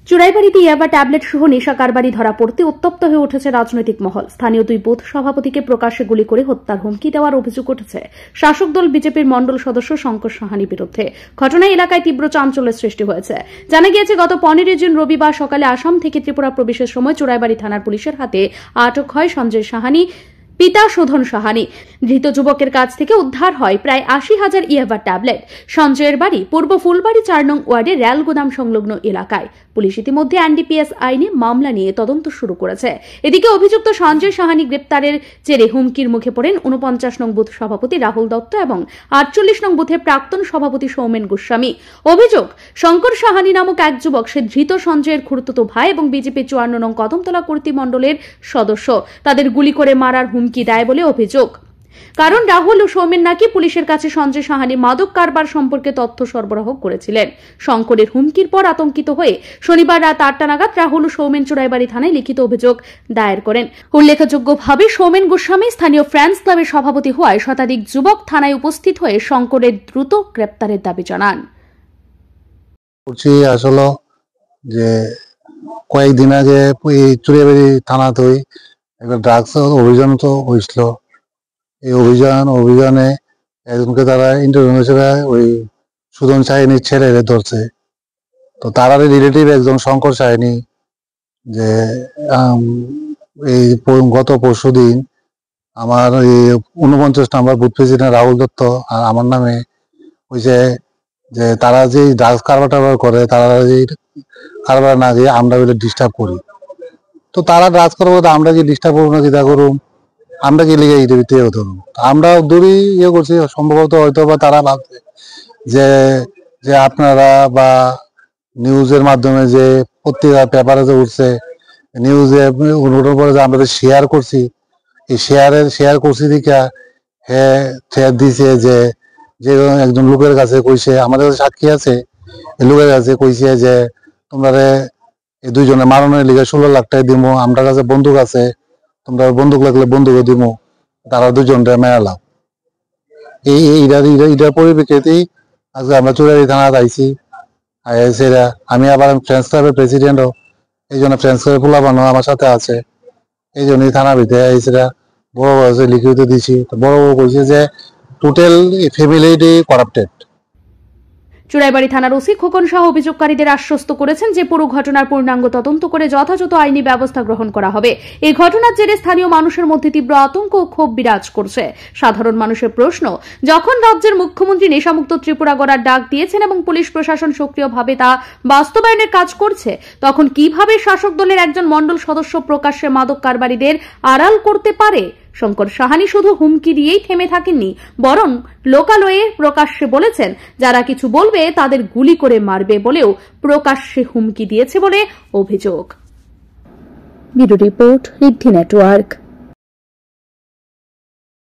চুড়াইবাড়িতে ইয়াবা ট্যাবলেট সহ নেশা কারবারি ধরা পড়তে উত্তপ্ত হয়ে উঠেছে রাজনৈতিক মহল। স্থানীয় দুই বুথ সভাপতিকে প্রকাশ্যে গুলি করে হত্যার হুমকি দেওয়ার অভিযোগ উঠেছে শাসক দল বিজেপির মণ্ডল সদস্য শঙ্কর সাহানির বিরুদ্ধে। ঘটনায় এলাকায় তীব্র চাঞ্চল্যের সৃষ্টি হয়েছে। জানা গিয়েছে, গত 15 জুন রবিবার সকালে আসাম থেকে ত্রিপুরা প্রবেশের সময় চুড়াইবাড়ি থানার পুলিশের হাতে আটক হয় সঞ্জয় সাহানি, পিতা শোধন সাহানি। ধৃত যুবকের কাছ থেকে উদ্ধার হয় প্রায় 80,000 ইয়াবা ট্যাবলেট। সঞ্জয়ের বাড়ি পূর্ব ফুলবাড়ি 4 নং ওয়ার্ডে রেল গুদাম সংলগ্ন এলাকায়। পুলিশ ইতিমধ্যে এনডিপিএস আইনে মামলা নিয়ে তদন্ত শুরু করেছে। এদিকে অভিযুক্ত সঞ্জয় সাহানি গ্রেপ্তারের জেরে হুমকির মুখে পড়েন 49 নং বুথ সভাপতি রাহুল দত্ত এবং 48 নং বুথের প্রাক্তন সভাপতি সৌমেন গোস্বামী। অভিযোগ, শঙ্কর সাহানি নামক এক যুবক, সে ধৃত সঞ্জয়ের খুড়তুতো ভাই এবং বিজেপি 54 নং কদমতলা কর্তৃ মণ্ডলের সদস্য। তাদের গুলি করে মারার হুমকি দেয় বলে অভিযোগ। কারণ রাহুল ও সৌমেন নাকি পুলিশের কাছে সঞ্জয় সাহানি মাদক কারবার সম্পর্কে তথ্য সরবরাহ করেছিলেন। শঙ্করের হুমকির পর আতঙ্কিত হয়ে শনিবার রাত 8টা নাগাদ রাহুল ও সৌমেন চুড়াইবাড়ি থানায় লিখিত অভিযোগ দায়ের করেন। উল্লেখযোগ্যভাবে সৌমেন গোস্বামী স্থানীয় ফ্রেন্ডস ক্লাবের সভাপতি হওয়ায় শতাধিক যুবক থানায় উপস্থিত হয়ে শঙ্করের দ্রুত গ্রেপ্তারের দাবি জানান। আসলে যে কয়েকদিন আগে চুড়াইবাড়ি থানাতে একটা ড্রাগস অভিযান তো হয়েছিল। এই অভিযানে একজনকে তারা ইন্টারভিউ ওই সুদন সাহিনীর ছেলে ধরছে। তো তার রিলেটিভ একজন শঙ্কর সাহিনী, যে এই গত পরশু দিন আমার এই 49 নম্বর বুথ প্রেসিডেন্ট রাহুল দত্ত আর আমার নামে হয়েছে যে তারা যে ড্রাগস কারবার করে, তারা যে কারবার না দিয়ে আমরা ডিস্টার্ব করি। তো তারা ড্রাগস করবো, আমরা কি ডিস্টার্ব করবো না, চিন্তা করুম, আমরা কি লিগে আমরা দূরই করছি। সম্ভবত হয়তো বা তারা ভাবছে যে আপনারা বা নিউজের মাধ্যমে যে পত্রিকা পেপারে যে উঠছে, নিউজে উঠোর পরে যে আমরা শেয়ার করছি, এই শেয়ার করছি দিকে হ্যাঁ থ্রেট দিছে যে একজন লোকের কাছে কইছে, আমাদের কাছে সাক্ষী আছে, এই লোকের কাছে কইছে যে তোমরা এই দুইজনে মারণের লিগে 16 লাখ টাকা দিব, আমরা কাছে বন্দুক আছে, তোমরা বন্দুক লাগলে বন্দুক দিব, তারা দুজন মেরালাম। এইটার পরিপ্রেক্ষিতেই আজকে আমরা চুড়াইবাড়ি থানায় আইছি। আমি আবার ফ্রেন্ডস ক্লাবের প্রেসিডেন্টও, এই জন্য ফ্রেন্ডস ক্লাবের পোলাপানো আমার সাথে আছে, এই জন্যই থানার ভিতরে আইসিরা বড় বড় লিখিত দিছি। বড় বড় কইছে যে টোটাল ফ্যামিলিটি করাপ্টেড। চুড়াইবাড়ি থানার ওসি খোকন শাহ অভিযোগকারীদের আশ্বস্ত করেছেন যে পুরো ঘটনার পূর্ণাঙ্গ তদন্ত করে যথাযথ আইনি ব্যবস্থা গ্রহণ করা হবে। এই ঘটনার জেরে স্থানীয় মানুষের মধ্যে তীব্র আতঙ্ক ও ক্ষোভ বিরাজ করছে। সাধারণ মানুষের প্রশ্ন, যখন রাজ্যের মুখ্যমন্ত্রী নেশামুক্ত ত্রিপুরা গড়ার ডাক দিয়েছেন এবং পুলিশ প্রশাসন সক্রিয়ভাবে তা বাস্তবায়নের কাজ করছে, তখন কিভাবে শাসক দলের একজন মণ্ডল সদস্য প্রকাশ্যে মাদক কারবারিদের আড়াল করতে পারে? শঙ্কর সাহানি শুধু হুমকি দিয়েই থেমে থাকেননি, বরং লোকালয়ে প্রকাশ্যে বলেছেন যারা কিছু বলবে তাদের গুলি করে মারবে বলেও প্রকাশ্যে হুমকি দিয়েছে বলে অভিযোগ। ব্যুরো রিপোর্ট, ঋদ্ধি নেটওয়ার্ক।